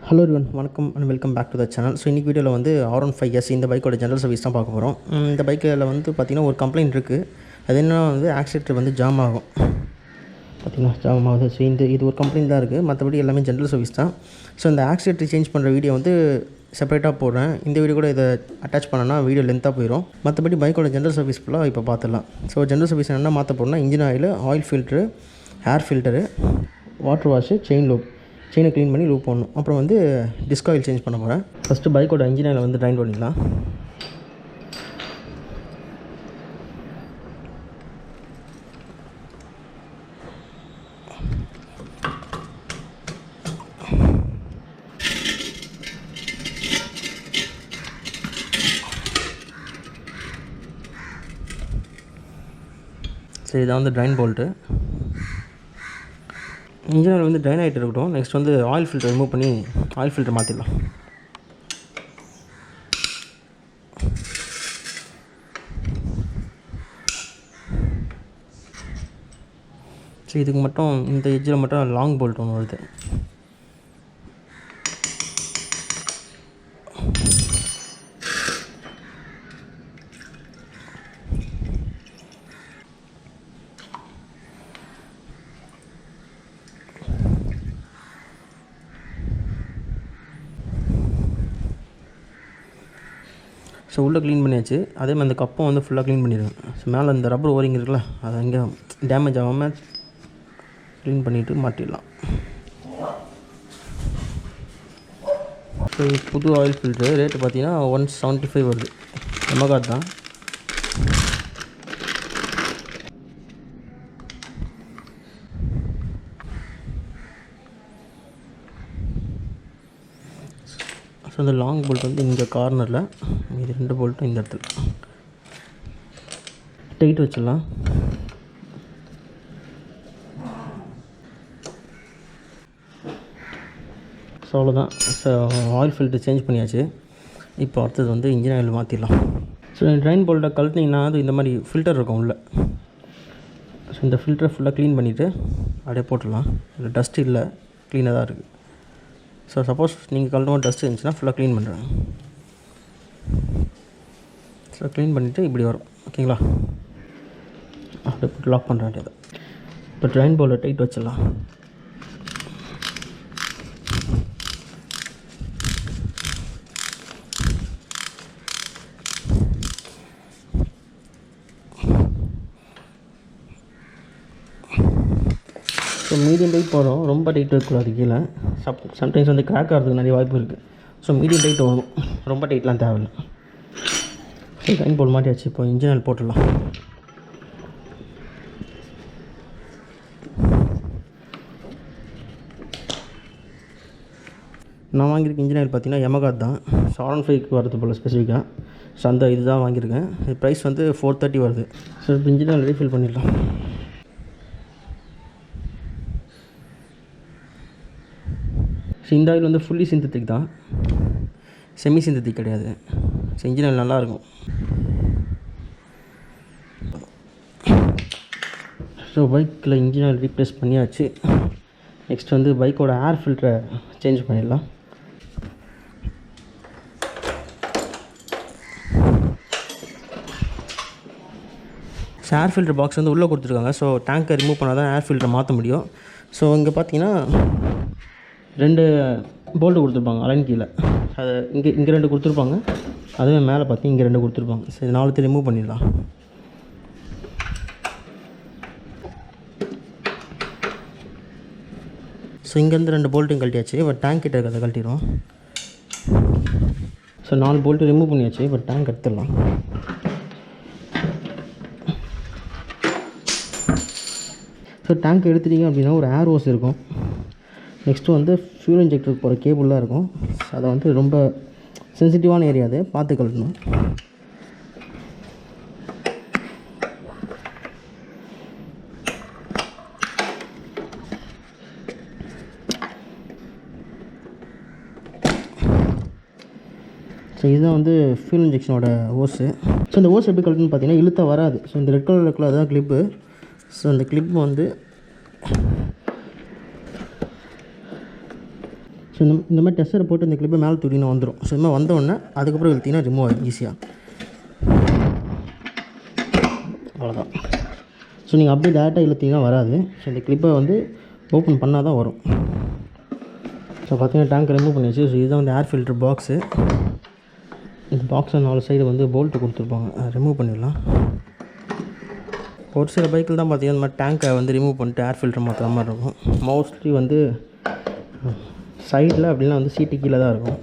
Hello everyone, வணக்கம் and welcome back to the channel. So இன்றைக்கி வீடியோவில் வந்து R15 இந்த பைக்கோட ஜெனரல் சர்வீஸ் தான் பார்க்க போகிறோம். இந்த பைக்கில் வந்து பார்த்திங்கன்னா ஒரு கம்ப்ளைண்ட் இருக்குது. அது என்ன வந்து ஆக்சிலேட்டர் வந்து ஜாம் ஆகும். பார்த்திங்கன்னா ஜாம் ஆகுது. ஸோ இது ஒரு கம்ப்ளைண்ட் தான் இருக்குது. மற்றபடி எல்லாமே ஜெனரல் சர்வீஸ் தான். ஸோ இந்த ஆக்சிலேட்டர் சேஞ்ச் பண்ணுற வீடியோ வந்து செப்பரேட்டாக போடுறேன். இந்த வீடியோ கூட இதை அட்டாச் பண்ணனா வீடியோ லென்த்தாக போயிடும். மற்றபடி பைக்கோட ஜெனரல் சர்வீஸ் ஃபுல்லாக இப்போ பார்த்துடலாம். ஸோ ஜெனரல் சர்வீஸ் என்ன மாற்ற போகிறோம்னா இன்ஜின் ஆயில் ஃபில்ட்ரு, ஏர் ஃபில்டரு, வாட்டர் வாஷு, செயினை க்ளீன் பண்ணி லூப் பண்ணணும். அப்புறம் வந்து டிஸ்க் ஆயில் சேஞ்ச் பண்ண போகிறேன். ஃபஸ்ட்டு பைக்கோட இன்ஜின் ஆயில் வந்து ட்ரைன் பண்ணிடலாம். சரி, இதான் வந்து ட்ரைன் போல்ட்டு. இன்ஜின் ஆயில் வந்து ட்ரைன் ஆகிட்டு இருக்கட்டும். நெக்ஸ்ட் வந்து ஆயில் ஃபில்டர் ரிமூவ் பண்ணி ஆயில் ஃபில்டர் மாற்றிடலாம். சரி, இதுக்கு மட்டும் இந்த எட்ஜில் மட்டும் லாங் போல்ட் ஒன்று வருது. ஸோ உள்ளே க்ளீன் பண்ணியாச்சு. அதே மாதிரி அந்த கப்பும் வந்து ஃபுல்லாக க்ளீன் பண்ணிடுவேன். ஸோ மேலே அந்த ரப்பர் ஓரிங் இருக்குல்ல, அதை அங்கே டேமேஜ் ஆகாமல் க்ளீன் பண்ணிவிட்டு மாட்டிடலாம். ஸோ புது ஆயில் ஃபில்ட்ரு ரேட்டு பார்த்தீங்கன்னா 175 வருது. Yamaha தான். ஸோ அந்த லாங் போல்ட் வந்து இங்கே கார்னரில், இது 2 போல்ட்டும் இந்த இடத்துல டைட் வச்சிடலாம். ஸோ அவ்வளோதான். ஸோ ஆயில் ஃபில்ட்ரு சேஞ்ச் பண்ணியாச்சு. இப்போ அடுத்தது வந்து இன்ஜின் ஆயில் மாற்றிடலாம். ஸோ ட்ரைன் போல்ட்டை கழட்டினீங்கன்னா அது இந்த மாதிரி ஃபில்டர் இருக்கும் உள்ளே. ஸோ இந்த ஃபில்டரை ஃபுல்லாக க்ளீன் பண்ணிவிட்டு அப்படியே போட்டுடலாம். இதில் டஸ்ட் இல்லை, க்ளீனாக தான் இருக்குது. ஸோ சப்போஸ் நீங்கள் கழட்டும் டஸ்ட் இருந்துச்சுன்னா ஃபுல்லாக க்ளீன் பண்ணுறேன். ஸோ க்ளீன் பண்ணிவிட்டு இப்படி வரும். ஓகேங்களா? அப்படியே போட்டு லாக் பண்ணுற வேண்டியது. இப்போ ட்ரைன் போல்ட்டை டைட் வச்சிடலாம். ஸோ மீடியம் டைட் போகிறோம், ரொம்ப டைட் வைக்கக்கூடாது. கீழே சம்டைம்ஸ் வந்து கிராக் ஆகிறதுக்கு நிறைய வாய்ப்பு இருக்குது. ஸோ மீடியம் டைட் வரும், ரொம்ப டைட்லாம் தேவையில்லை. ஸோ ட்ரைன் போல் மாட்டியாச்சு. இப்போ இன்ஜின் ஆயில் போட்டுடலாம். நான் வாங்கியிருக்க இன்ஜின் ஆயில் பார்த்தீங்கன்னா Yamaha தான். ஸோ R15 வரது போல் ஸ்பெசிஃபிக்காக. ஸோ அந்த இது தான் வாங்கியிருக்கேன். இது ப்ரைஸ் வந்து 430 வருது. ஸோ இப்போ இன்ஜின் ஆயில் ரீஃபில் பண்ணிடலாம். ஸோ இந்த ஆயில் வந்து ஃபுல்லி சிந்தட்டிக் தான், செமி சிந்தட்டிக் கிடையாது. ஸோ இன்ஜின் ஆயில் நல்லாயிருக்கும். ஸோ பைக்கில் இன்ஜின் ஆயில் ரீப்ளேஸ் பண்ணியாச்சு. நெக்ஸ்ட் வந்து பைக்கோட ஏர் ஃபில்டரை சேஞ்ச் பண்ணிடலாம். ஸோ ஏர் ஃபில்டர் பாக்ஸ் வந்து உள்ளே கொடுத்துருக்காங்க. ஸோ டேங்கை ரிமூவ் பண்ணால் தான் ஏர் ஃபில்டரை மாற்ற முடியும். ஸோ இங்கே பார்த்தீங்கன்னா 2 போல்ட்டு கொடுத்துருப்பாங்க அலைன் கீழே. அதை இங்கே 2 கொடுத்துருப்பாங்க. அதுவே மேலே பார்த்தீங்கன்னா இங்கே 2 கொடுத்துருப்பாங்க. ஸோ இது 4 ரிமூவ் பண்ணிடலாம். ஸோ இங்கேருந்து 2 போல்ட்டும் கழட்டியாச்சு. இப்போ டேங்க் கிட்ட இருக்கிறத கழட்டிடுவோம். ஸோ 4 போல்ட்டு ரிமூவ் பண்ணியாச்சு. இப்போ டேங்க் எடுத்துடலாம். ஸோ டேங்க் எடுத்துட்டிங்க அப்படின்னா ஒரு ஏர் ஹோஸ் இருக்கும். நெக்ஸ்ட்டு வந்து ஃபியூல் இன்ஜெக்டருக்கு போகிற கேபிள்லாம் இருக்கும். அதை வந்து ரொம்ப சென்சிட்டிவான ஏரியா, அது பார்த்து கழட்டணும். ஸோ இதுதான் வந்து ஃபியூல் இன்ஜெக்ஷனோட ஹோஸு. ஸோ இந்த ஹோஸ் எப்படி கழட்டுன்னு பார்த்தீங்கன்னா இழுத்தா வராது. ஸோ இந்த ரெட் கலரில் இருக்குல்ல, அதுதான் கிளிப்பு. ஸோ அந்த கிளிப் வந்து ஸோ இந்த மாதிரி டெஸ்டரை போட்டு இந்த கிளிப்பை மேலே தூக்கினா வந்துடும். ஸோ இந்த மாதிரி வந்தோடனே அதுக்கப்புறம் இழுத்திங்கன்னா ரிமூவ் ஆகும் ஈஸியாக. அவ்வளோதான். ஸோ நீங்கள் அப்படியே டேரெக்டாக இழுத்திங்கன்னா வராது. ஸோ இந்த கிளிப்பை வந்து ஓப்பன் பண்ணால் தான் வரும். ஸோ பார்த்தீங்கன்னா டேங்க் ரிமூவ் பண்ணியாச்சு. ஸோ இதுதான் வந்து ஏர் ஃபில்ட்ரு பாக்ஸு. இந்த பாக்ஸை 4 சைடு வந்து போல்ட்டு கொடுத்துருப்பாங்க, அதை ரிமூவ் பண்ணிடலாம். ஒரு சில பைக்கில் தான் பார்த்தீங்கன்னா இந்த மாதிரி டேங்கை வந்து ரிமூவ் பண்ணிட்டு ஏர் ஃபில்டர் மாற்றுற மாதிரி இருக்கும். மோஸ்ட்லி வந்து சைடில் அப்படின்னா வந்து சீட்டு கீழே தான் இருக்கும்.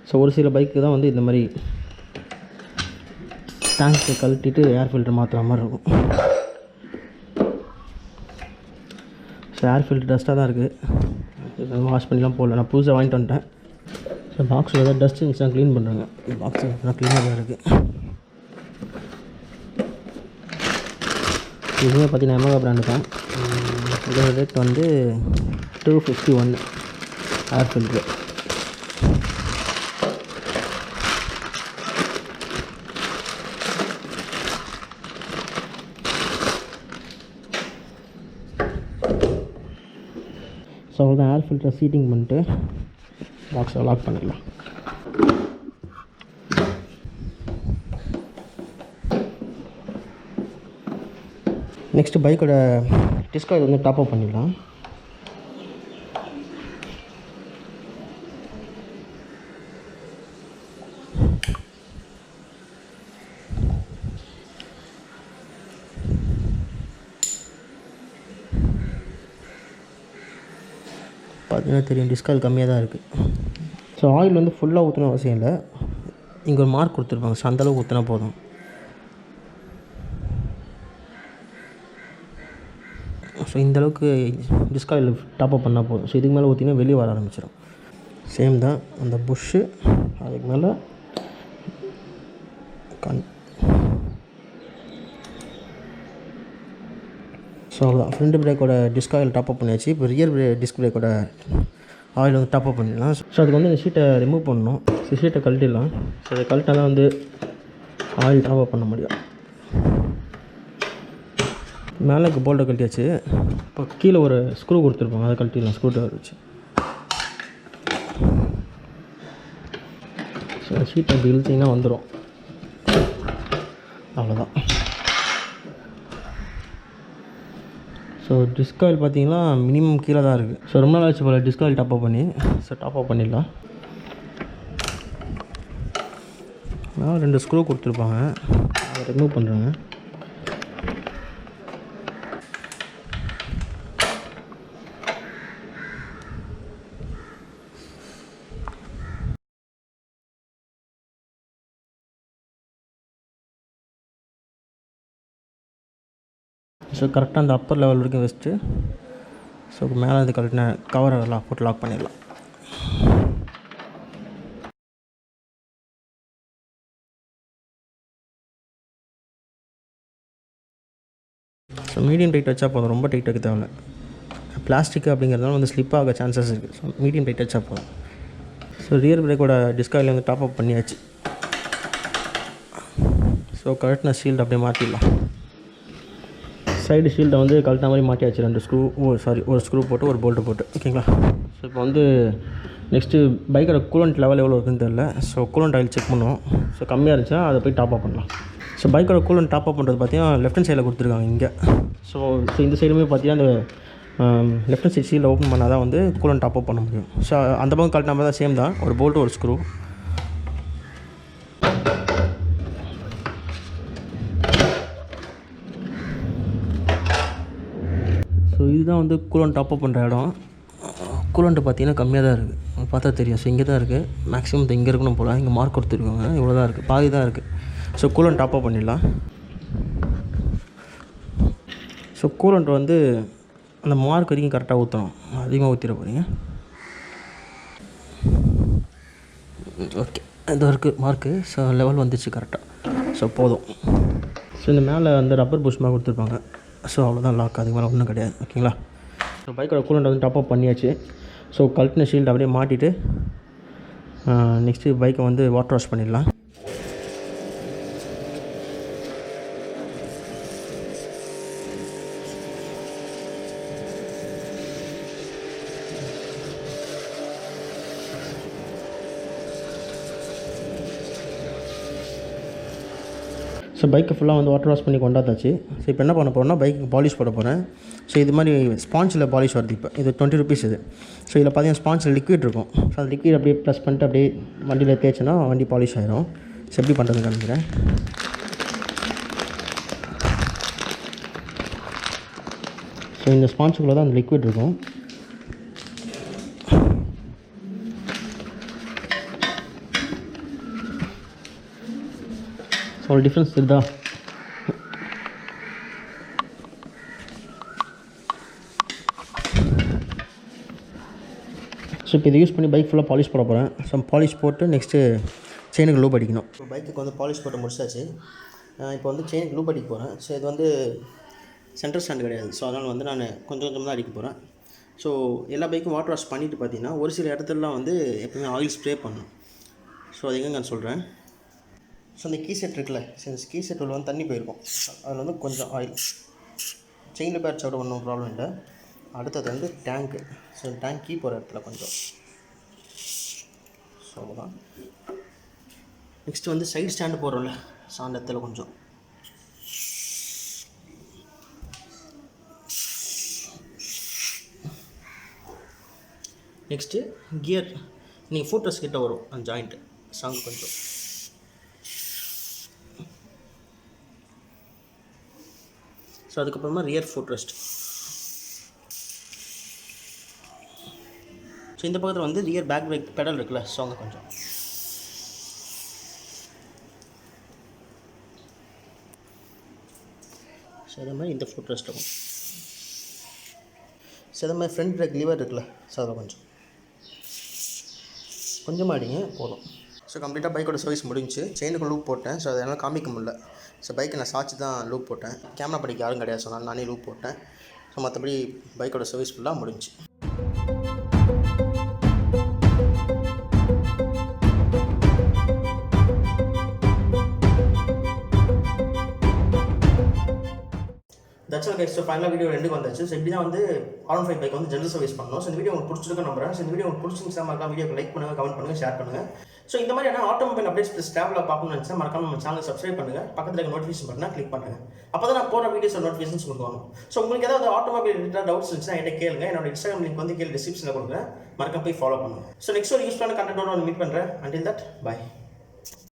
ஸோ ஒரு சில பைக்கு தான் வந்து இந்த மாதிரி டேங்க்கை கழட்டிட்டு ஏர் ஃபில்டர் மாற்றுற மாதிரி இருக்கும். ஸோ ஏர் ஃபில்டர் டஸ்ட்டாக தான் இருக்குது, வாஷ் பண்ணிலாம் போடல. நான் புதுசாக வாங்கிட்டு வந்துட்டேன். ஸோ பாக்ஸில் ஏதாவது டஸ்ட் இருந்துச்சுன்னா க்ளீன் பண்ணுறாங்க. பாக்ஸ் க்ளீனாக தான் இருக்குது. இதுவே பார்த்தீங்கன்னா Yamaha பிராண்டு தான். இதோட ரேட் வந்து 251 ஏர் ஃபில்ட்ரு. ஸோ அவ்வளோதான், ஏர் ஃபில்டரை சீட்டிங் பண்ணிட்டு பாக்ஸை லாக் பண்ணிடலாம். நெக்ஸ்ட்டு பைக்கோட டிஸ்க் ஆயில் வந்து டாப் அப் பண்ணிடலாம். பார்த்தீங்கன்னா தெரியும், டிஸ்க் ஆயில் கம்மியாக தான் இருக்குது. ஸோ ஆயில் வந்து ஃபுல்லாக ஊற்றணும் அவசியம் இல்லை. இங்கே ஒரு மார்க் கொடுத்துருப்பாங்க, ஸோ அந்தளவுக்கு ஊற்றினா போதும். ஸோ இந்தளவுக்கு டிஸ்க் ஆயில் டாப் அப் பண்ணால் போதும். ஸோ இதுக்கு மேலே ஊற்றினா வெளியே வர ஆரம்பிச்சிடும். சேம் தான் அந்த புஷ்ஷு, அதுக்கு மேலே ஸோ அவ்வளோதான். ஃப்ரண்ட் பிரேக்கோட டிஸ்க் ஆயில் டாப் அப் பண்ணியாச்சு. இப்போ ரியர் டிஸ்க் பிரேக்கோட ஆயில் வந்து டாப் அப் பண்ணிடலாம். ஸோ அதுக்கு வந்து இந்த ஷீட்டை ரிமூவ் பண்ணணும். ஸோ ஷீட்டை கழட்டிடலாம். ஸோ அதை கழட்டினா தான் வந்து ஆயில் டாப் அப் பண்ண முடியும். மேலே போல்ட்டை கழட்டியாச்சு. இப்போ கீழே ஒரு ஸ்க்ரூ கொடுத்துருப்பாங்க, அதை கழட்டிடலாம் ஸ்க்ரூ ட்ரைவர் வச்சு. ஸோ ஷீட்டை அப்படி இழுத்திங்கன்னா வந்துடும். அவ்வளோதான். ஸோ டிஸ்க் ஆயில் பார்த்தீங்கன்னா மினிமம் கீழே தான் இருக்குது. ஸோ ரொம்ப நாள் ஆச்சு போல் டிஸ்க் ஆயில் டாப் அப் பண்ணி. ஸோ டாப் அப் பண்ணிடலாம். நான் 2 ஸ்க்ரூ கொடுத்துருப்பாங்க, அதை ரிமூவ் பண்ணுறேங்க. ஸோ கரெக்டாக அந்த அப்பர் லெவல் வரைக்கும் வச்சுட்டு ஸோ மேலே இது கரெக்டாக கவரை போட்டு லாக் பண்ணிடலாம். ஸோ மீடியம் டைட் வச்சா போதும், ரொம்ப டைட் வைக்க தேவையில்ல. பிளாஸ்டிக் அப்படிங்கிறதுனால வந்து ஸ்லிப் ஆக சான்சஸ் இருக்குது. ஸோ மீடியம் டைட் வச்சா போதும். ஸோ ரியர் பிரேக்கோட டிஸ்க் ஆயில் வந்து டாப் அப் பண்ணியாச்சு. ஸோ கரெக்டாக ஷீல்டு அப்படியே மாற்றிடலாம். சைடு ஷீல்டை வந்து கழட்டின மாதிரி மாட்டியாச்சு. 2 ஸ்க்ரூ ஒரு ஸ்க்ரூ போட்டு ஒரு போல்ட்டு போட்டு, ஓகேங்களா. ஸோ இப்போ வந்து நெக்ஸ்ட்டு பைக்கோட கூலண்ட் லெவல் எவ்வளோ இருக்குன்னு தெரில. ஸோ கூலண்ட் ஆயில் செக் பண்ணுவோம். ஸோ கம்மியாக இருந்துச்சுன்னா அதை போய் டாப் அப் பண்ணலாம். ஸோ பைக்கோட கூலண்ட் டாப் அப் பண்ணுறது பார்த்தீங்கன்னா லெஃப்ட் ஹேண்ட் சைடில் கொடுத்துருக்காங்க இங்கே. ஸோ இந்த சைடுமே பார்த்தீங்கன்னா அந்த லெஃப்ட் ஹேண்ட் சைட் சீலில் ஓப்பன் பண்ணால் தான் வந்து கூலண்ட் டாப் அப் பண்ண முடியும். ஸோ அந்த பக்கம் கழட்டின மாதிரி தான் சேம் தான், ஒரு போல்ட்டு ஒரு ஸ்க்ரூ. ஸோ இதுதான் வந்து கூலண்ட் டாப் அப் பண்ணுற இடம். கூலண்ட்டு பார்த்தீங்கன்னா கம்மியாக தான் இருக்குது, பார்த்தா தெரியும். ஸோ இங்கே தான் இருக்குது, மேக்ஸிமம் இங்கே இருக்கணும் போல். இங்கே மார்க் கொடுத்துருக்காங்க, இவ்வளோ தான் இருக்குது, பாதி தான் இருக்குது. ஸோ கூலண்ட் டாப் அப் பண்ணிடலாம். ஸோ கூலண்ட் வந்து அந்த மார்க் வரைக்கும் கரெக்டாக ஊற்றணும், அதிகமாக ஊற்றிட போகிறீங்க. ஓகே, இது இருக்குது மார்க்கு. ஸோ லெவல் வந்துச்சு கரெக்டாக. ஸோ போதும். ஸோ இந்த மேலே வந்து ரப்பர் புஷ் மாதிரி கொடுத்துருப்பாங்க. ஸோ அவ்வளோதான் லாக், அதுக்கு மேலே ஒன்றும் கிடையாது, ஓகேங்களா. ஸோ பைக்கோட கூலண்ட் வந்து டாப் அப் பண்ணியாச்சு. ஸோ கழட்டின ஷீல்டு அப்படியே மாட்டிட்டு நெக்ஸ்ட்டு பைக்கை வந்து வாட்டர் வாஷ் பண்ணிடலாம். ஸோ பைக்கை ஃபுல்லாக வந்து வாட்டர் வாஷ் பண்ணி கொண்டாந்தாச்சு. ஸோ இப்போ என்ன பண்ண போகிறேன்னா பைக்கு பாலிஷ் போட போகிறேன். ஸோ இது மாதிரி ஸ்பாஞ்சில் பாலிஷ் வருது. இப்போ இது 20 ருபீஸ் இது. ஸோ இதில் பார்த்தீங்கன்னா ஸ்பாஞ்சில் லிக்விட் இருக்கும். ஸோ அந்த லிக்விட் அப்படியே ப்ளஸ் பண்ணிட்டு அப்படியே வண்டியில் தேய்ச்சினா வண்டி பாலிஷ் ஆகிரும். ஸோ எப்படி பண்ணுறதுன்னு காமிக்கிறேன். ஸோ இந்த ஸ்பாஞ்சுக்குள்ளே தான் அந்த லிக்விட் இருக்கும். ஸோ ஒரு டிஃப்ரென்ஸ் இருக்குதா? ஸோ இப்போ இதை யூஸ் பண்ணி பைக் ஃபுல்லாக பாலிஷ் போட போகிறேன். ஸோ பாலிஷ் போட்டு நெக்ஸ்ட்டு செயினுக்கு லூப் அடிக்கணும். இப்போ பைக்குக்கு வந்து பாலிஷ் போட்டு முடிச்சாச்சு. இப்போ வந்து செயினுக்கு லூப் அடிக்க போகிறேன். ஸோ இது வந்து சென்டர் ஸ்டாண்ட் கிடையாது. ஸோ அதனால் வந்து நான் கொஞ்சம் கொஞ்சம் தான் அடிக்க போகிறேன். ஸோ எல்லா பைக்கும் வாட்டர் வாஷ் பண்ணிவிட்டு பார்த்தீங்கன்னா ஒரு சில இடத்துலலாம் வந்து எப்போவுமே ஆயில் ஸ்ப்ரே பண்ணணும். ஸோ அது எங்கே நான் சொல்கிறேன். ஸோ இந்த கீ செட் இருக்குல்ல, ஸோ இந்த கீ செட் உள்ள வந்து தண்ணி போயிருக்கும். அதில் வந்து கொஞ்சம் ஆயில் செயினில் பேட்ச் விட ஒன்றும் ப்ராப்ளம் இல்லை. அடுத்தது வந்து டேங்க்கு. ஸோ டேங்க் கீ போகிற இடத்துல கொஞ்சம். ஸோ அவ்வளோதான். நெக்ஸ்ட்டு வந்து சைடு ஸ்டாண்டு போடுறோம்ல, ஸோ அந்த இடத்துல கொஞ்சம். நெக்ஸ்ட்டு கியர் நீங்கள் ஃபுட் ரெஸ்ட் கிட்ட வரும் அந்த ஜாயிண்ட்டு சாங்கு கொஞ்சம். ஸோ அதுக்கப்புறமா ரியர் ஃபுட் ரெஸ்ட். ஸோ இந்த பக்கத்தில் வந்து ரியர் பேக் பிரேக் பெடல் இருக்குல்ல, ஸோ அங்கே கொஞ்சம். ஸோ அதே மாதிரி இந்த ஃபுட் ரெஸ்ட் இருக்கும். ஸோ அதே மாதிரி ஃப்ரண்ட் பிரேக் லிவர் இருக்குல்ல, ஸோ அதில் கொஞ்சமாக அடிங்க போதும். ஸோ கம்ப்ளீட்டாக பைக்கோட சர்வீஸ் முடிஞ்சு. செயினுக்கு லூப் போட்டேன். ஸோ அதனால் காமிக்க முடியல. ஸோ பைக்கை நான் சாய்ச்சி தான் லூப் போட்டேன். கேமரா படிக்க யாரும் கிடையாது, சொன்னால் நானே லூப் போட்டேன். ஸோ மற்றபடி பைக்கோட சர்வீஸ் ஃபுல்லாக முடிஞ்சு. That's all guys. ஸோ ஃபைனலாக வீடியோ ரெண்டுக்கு வந்தாச்சு. ஸோ இப்படி தான் வந்து R15 பைக் வந்து ஜென்ரல் சர்வீஸ் பண்ணணும். ஸோ இந்த வீடியோ உங்களுக்கு பிடிச்சிருக்குன்னு நம்புறேன். ஸோ இந்த வீடியோ உங்களுக்கு பிடிச்சிருந்துச்சா மறக்காம வீடியோக்கு லைக் பண்ணுங்கள், கமெண்ட் பண்ணுங்கள், ஷேர் பண்ணுங்கள். ஸோ இந்த மாதிரியான ஆட்டோமொபைல் அப்டேட்ஸ் ப்ளஸ் ட்ராவலாக பார்க்கணும்னு நினச்சா மறக்காம நம்ம சேனல் சப்ஸ்கிரைப் பண்ணுங்கள். பக்கத்தில் இருக்க நோட்டிஃபிகேஷன் பட்டனை கிளிக் பண்ணுங்கள். அப்போ தான் நான் போகிற வீடியோஸ் நோட்டிஃபிகேஷன்ஸ் உங்களுக்கு வரும். ஸோ உங்களுக்கு ஏதாவது ஆட்டோமொபைல் ரிலேட்டட் டவுட்ஸ் இருந்துச்சுன்னா என்கிட்ட கேளுங்க. என்னோட இன்ஸ்டாகிராம் லிங்க் வந்து கீழே டிஸ்கிரிப்ஷனில் கொடுக்குறேன். மறக்காம போய் ஃபாலோ பண்ணுங்கள். ஸோ நெக்ஸ்ட் ஒரு யூஸ்ஃபுல்லான கண்டென்ட்டோட மீட் பண்ணுறேன். Until that by.